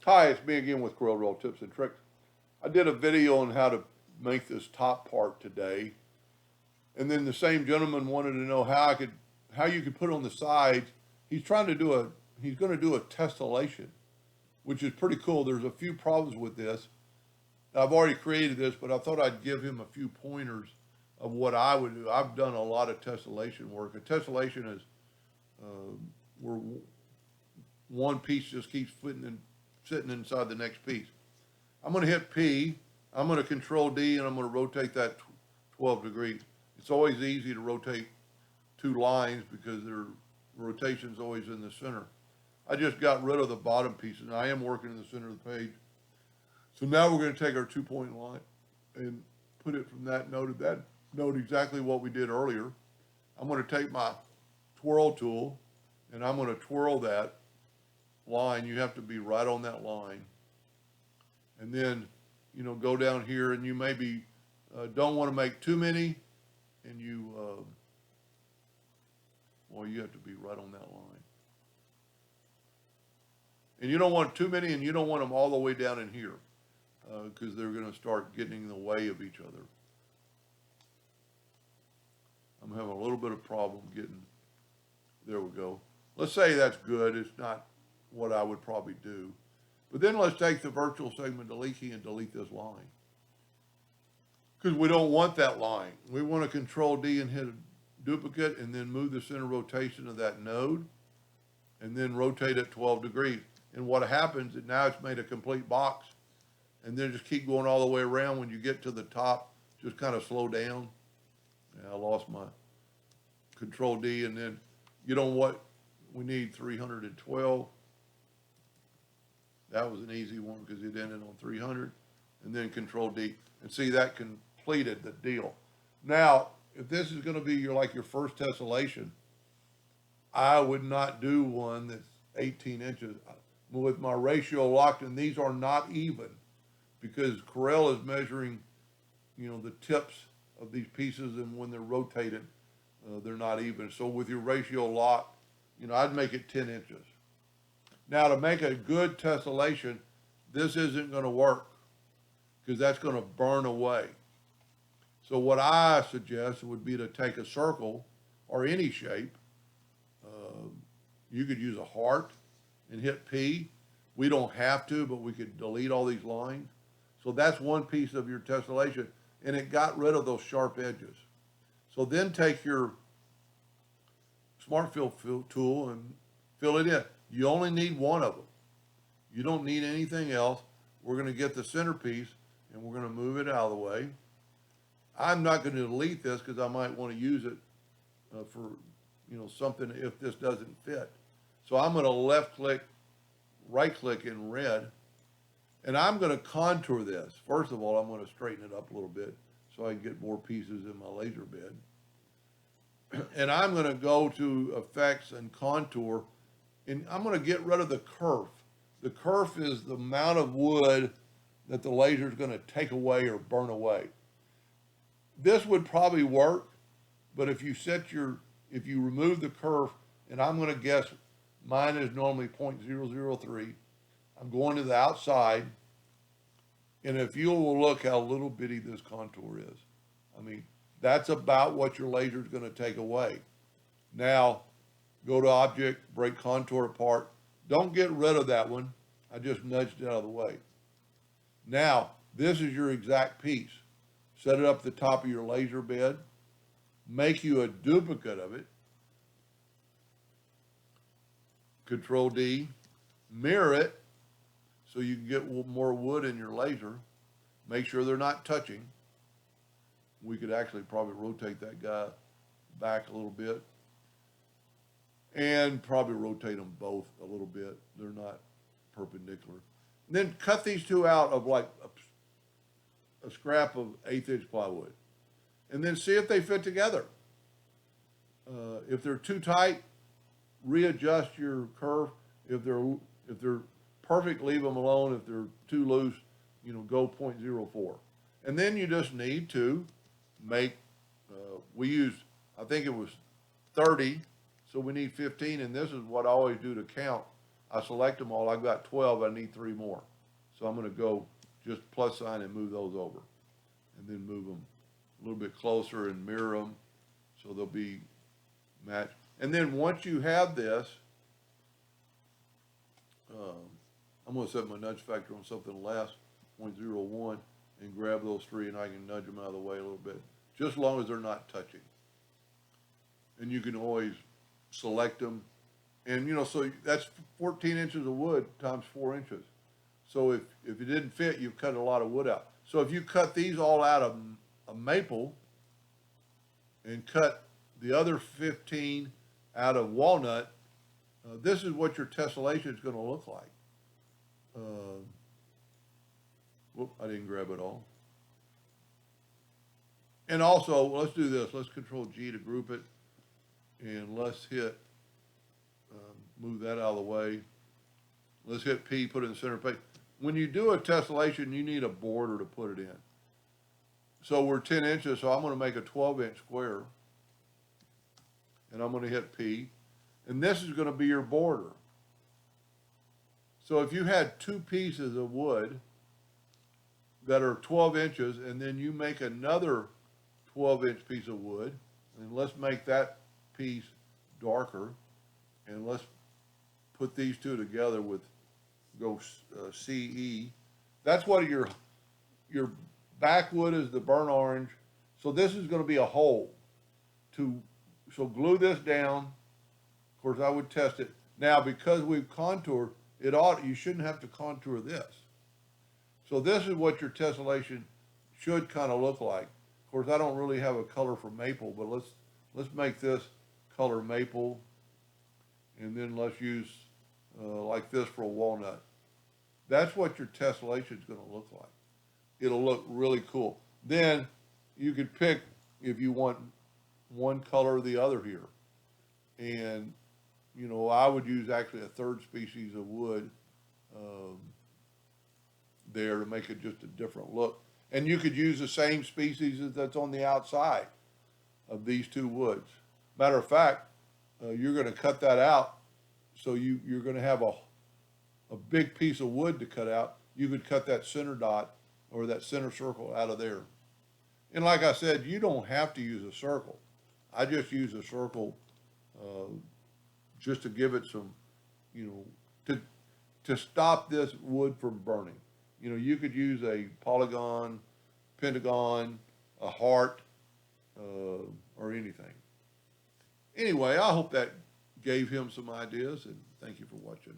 Hi, it's me again with Corel Roll Tips and Tricks. I did a video on how to make this top part today, and then the same gentleman wanted to know how you could put it on the sides. He's trying to do he's going to do a tessellation, which is pretty cool. There's a few problems with this. I've already created this, but I thought I'd give him a few pointers of what I would do. I've done a lot of tessellation work. A tessellation is where one piece just keeps sitting inside the next piece. I'm going to hit P, I'm going to control D, and I'm going to rotate that 12 degrees. It's always easy to rotate two lines because their rotation's always in the center. I just got rid of the bottom piece, and I am working in the center of the page. So now we're going to take our 2-point line and put it from that node to that node, exactly what we did earlier. I'm going to take my twirl tool, and I'm going to twirl that line. You have to be right on that line. And then, go down here, and you maybe don't want to make too many, and you have to be right on that line. And you don't want too many, and you don't want them all the way down in here, because they're going to start getting in the way of each other. I'm having a little bit of problem getting, there we go. Let's say that's good. It's not what I would probably do. But then let's take the virtual segment delete key and delete this line. Because we don't want that line. We want to control D and hit a duplicate and then move the center rotation of that node and then rotate it 12 degrees. And what happens is now it's made a complete box, and then just keep going all the way around. When you get to the top, just kind of slow down. Yeah, I lost my control D, and then we need 312. That was an easy one because it ended on 300, and then control D. And see, that completed the deal. Now, if this is going to be your first tessellation, I would not do one that's 18 inches. With my ratio locked, and these are not even because Corel is measuring, the tips of these pieces, and when they're rotated, they're not even. So with your ratio locked, I'd make it 10 inches. Now, to make a good tessellation, this isn't going to work because that's going to burn away. So what I suggest would be to take a circle or any shape. You could use a heart and hit P. We don't have to, but we could delete all these lines. So that's one piece of your tessellation, and it got rid of those sharp edges. So then take your Smart Fill tool and fill it in. You only need one of them. You don't need anything else. We're going to get the centerpiece, and we're going to move it out of the way. I'm not going to delete this because I might want to use it for something if this doesn't fit. So I'm going to left click, right click in red, and I'm going to contour this. First of all, I'm going to straighten it up a little bit so I can get more pieces in my laser bed. And I'm going to go to effects and contour, and I'm going to get rid of the kerf. The kerf is the amount of wood that the laser is going to take away or burn away. This would probably work, but if you remove the kerf, and I'm going to guess mine is normally 0.003. I'm going to the outside, and if you will look how little bitty this contour is. I mean, that's about what your laser is going to take away. Now, go to Object, break contour apart. Don't get rid of that one. I just nudged it out of the way. Now, this is your exact piece. Set it up at the top of your laser bed. Make you a duplicate of it. Control D, mirror it so you can get more wood in your laser. Make sure they're not touching. We could actually probably rotate that guy back a little bit and probably rotate them both a little bit. They're not perpendicular. And then cut these two out of a scrap of 1/8 inch plywood, and then see if they fit together. If they're too tight, readjust your curve. If they're perfect, leave them alone. If they're too loose, go 0.04. And then you just need to make, we used, I think it was 30, so we need 15, and this is what I always do to count. I select them all. I've got 12. I need 3 more. So I'm going to go just plus sign and move those over. And then move them a little bit closer and mirror them so they'll be matched. And then once you have this, I'm going to set my nudge factor on something less, 0.01, and grab those 3, and I can nudge them out of the way a little bit, just as long as they're not touching. And you can always select them. And, you know, so that's 14 inches of wood times 4 inches. So if it didn't fit, you've cut a lot of wood out. So if you cut these all out of a maple and cut the other 15 out of walnut, this is what your tessellation is going to look like. Whoop, I didn't grab it all. And also, let's do this. Let's Control G to group it. And let's hit, move that out of the way. Let's hit P, put it in the center page. When you do a tessellation, you need a border to put it in. So we're 10 inches, so I'm going to make a 12-inch square. And I'm going to hit P. And this is going to be your border. So if you had 2 pieces of wood that are 12 inches, and then you make another 12-inch piece of wood, and let's make that piece darker, and let's put these two together with go CE. That's what your backwood is, the burnt orange. So this is going to be a hole. So glue this down. Of course, I would test it. Now, because we've contoured, you shouldn't have to contour this. So this is what your tessellation should kind of look like. Of course, I don't really have a color for maple, but let's make this color maple, and then let's use like this for a walnut. That's what your tessellation is going to look like. It'll look really cool. Then you could pick if you want one color or the other here. And, you know, I would use actually a 3rd species of wood there to make it just a different look. And you could use the same species that's on the outside of these 2 woods. Matter of fact, you're going to cut that out, so you're going to have a big piece of wood to cut out. You could cut that center dot or that center circle out of there. And like I said, you don't have to use a circle. I just use a circle just to give it some, you know, to stop this wood from burning. You know, you could use a polygon, pentagon, a heart, or anything. Anyway, I hope that gave him some ideas, and thank you for watching.